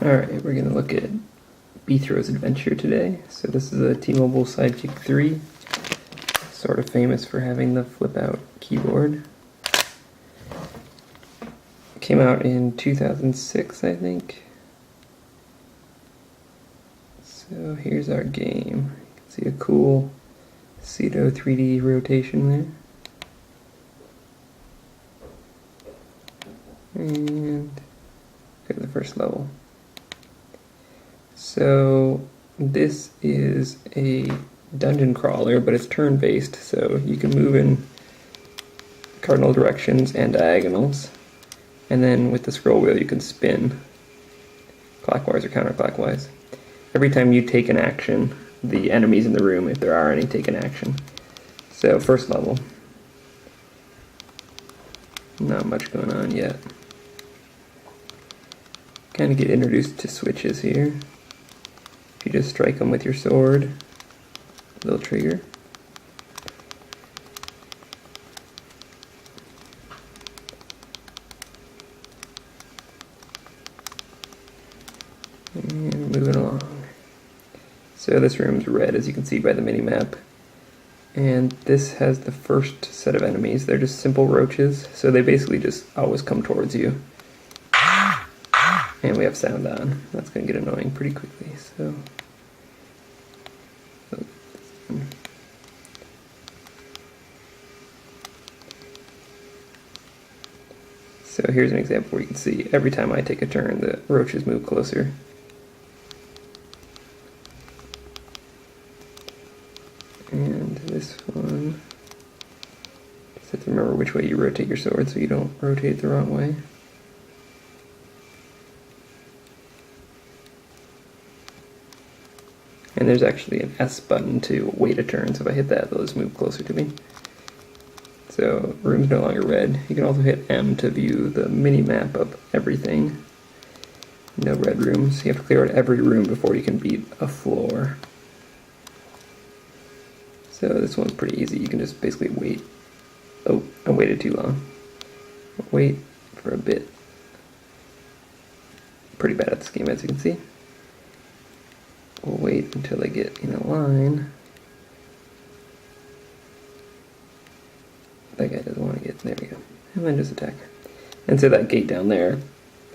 Alright, we're going to look at Beethro's adventure today. So this is a T-Mobile Sidekick 3, sort of famous for having the flip-out keyboard. Came out in 2006, I think. So here's our game. You can see a cool pseudo 3D rotation there. And go to the first level. So this is a dungeon crawler, but it's turn-based, so you can move in cardinal directions and diagonals. And then with the scroll wheel you can spin clockwise or counterclockwise. Every time you take an action, the enemies in the room, if there are any, take an action. So first level. Not much going on yet. Kind of get introduced to switches here. If you just strike them with your sword, they'll trigger. And moving along. So this room's red, as you can see by the mini-map. And this has the first set of enemies. They're just simple roaches, so they basically just always come towards you. And we have sound on. That's going to get annoying pretty quickly. So here's an example where you can see every time I take a turn, the roaches move closer. And this one, just have to remember which way you rotate your sword so you don't rotate it the wrong way. And there's actually an S button to wait a turn, so if I hit that, they'll just move closer to me. So, room's no longer red. You can also hit M to view the mini-map of everything. No red rooms. You have to clear out every room before you can beat a floor. So this one's pretty easy. You can just basically wait. Oh, I waited too long. Wait for a bit. Pretty bad at this game, as you can see. We'll wait until they get in a line. That guy doesn't want to get, there we go. And then just attack. And so that gate down there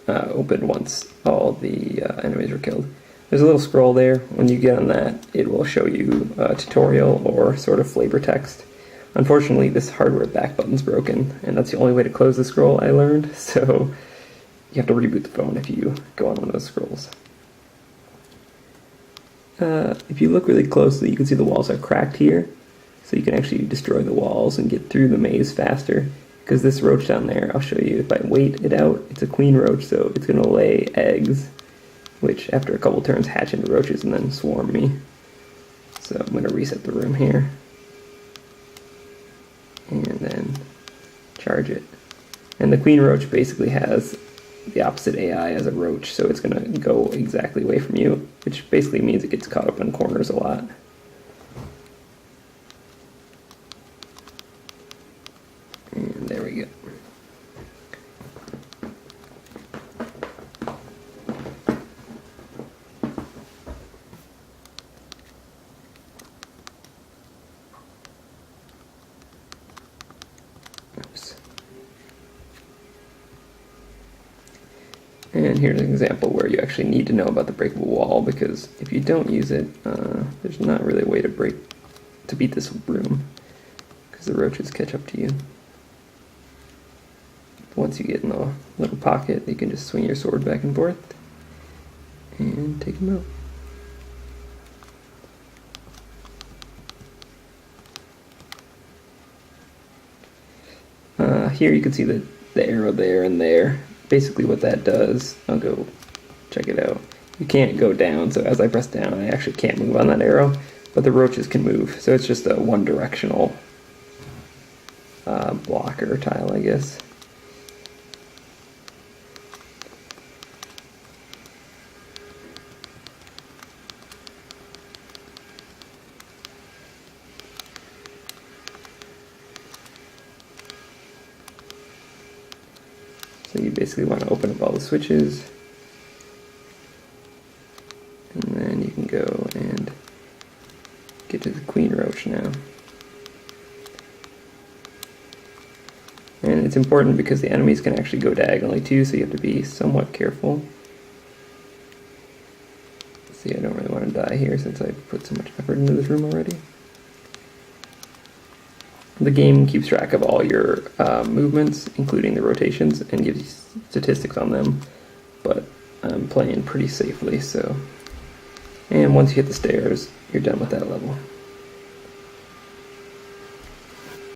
opened once all the enemies were killed. There's a little scroll there. When you get on that, it will show you a tutorial or sort of flavor text. Unfortunately, this hardware back button's broken, and that's the only way to close the scroll, I learned. So you have to reboot the phone if you go on one of those scrolls. If you look really closely, you can see the walls are cracked here. So you can actually destroy the walls and get through the maze faster. Because this roach down there, I'll show you, if I wait it out, it's a queen roach, so it's going to lay eggs, which after a couple turns hatch into roaches and then swarm me. So I'm going to reset the room here. And then charge it. And the queen roach basically has the opposite AI as a roach, so it's going to go exactly away from you, which basically means it gets caught up in corners a lot. And there we go. Oops. And here's an example where you actually need to know about the breakable wall, because if you don't use it, there's not really a way to beat this room, because the roaches catch up to you. Once you get in the little pocket, you can just swing your sword back and forth and take them out. Here you can see the arrow there and there. Basically what that does, I'll go check it out. You can't go down, so as I press down, I actually can't move on that arrow, but the roaches can move. So it's just a one-directional blocker tile, I guess. So you basically want to open up all the switches, it's important because the enemies can actually go diagonally too, so you have to be somewhat careful. See, I don't really want to die here since I put so much effort into this room already. The game keeps track of all your movements, including the rotations, and gives you statistics on them, but I'm playing pretty safely, so... And once you hit the stairs, you're done with that level.